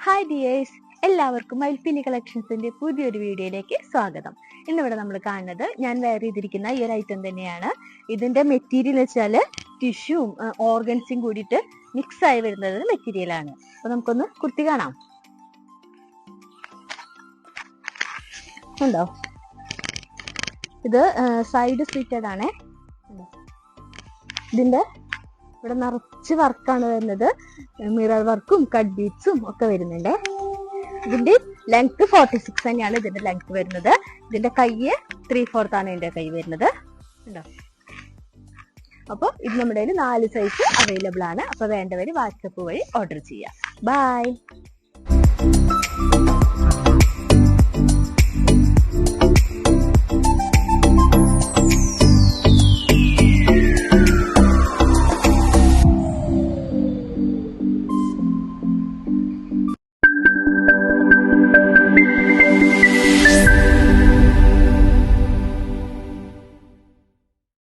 Hi dears, എല്ലാവർക്കും മൈൽപ്പിനി കളക്ഷൻസിന്റെ പുതിയൊരു വീഡിയോയിലേക്ക് സ്വാഗതം. ഇന്നിവിടെ നമ്മൾ കാണുന്നത് ഞാൻ വെയർ ചെയ്തിരിക്കുന്ന ഈ ഒരു ഐറ്റം തന്നെയാണ്. ഇതിന്റെ മെറ്റീരിയൽ വെച്ചാൽ ടിഷ്യൂവും ഓർഗൻസും കൂടിയിട്ട് മിക്സ് ആയി വരുന്നത് മെറ്റീരിയലാണ്. അപ്പൊ നമുക്കൊന്ന് കുർത്തി കാണാം. ഉണ്ടോ? ഇത് സൈഡ് സ്ലിറ്റഡ് ആണ്. ഇതിന്റെ ഇവിടെ നിറച്ച് വർക്കാണ് വരുന്നത്. മിറർ വർക്കും കട്ട് ബീഡ്സും ഒക്കെ വരുന്നുണ്ട്. ഇതിന്റെ ലെങ്ത് 46 തന്നെയാണ് ഇതിന്റെ ലെങ്ത് വരുന്നത്. ഇതിന്റെ കൈ 3/4 ആണ് ഇതിന്റെ കൈ വരുന്നത്. ഉണ്ടോ? അപ്പൊ ഇത് നമ്മുടെ 4 സൈസ് അവൈലബിൾ ആണ്. അപ്പൊ വേണ്ടവര് വാട്സപ്പ് വഴി ഓർഡർ ചെയ്യാം. ബൈ.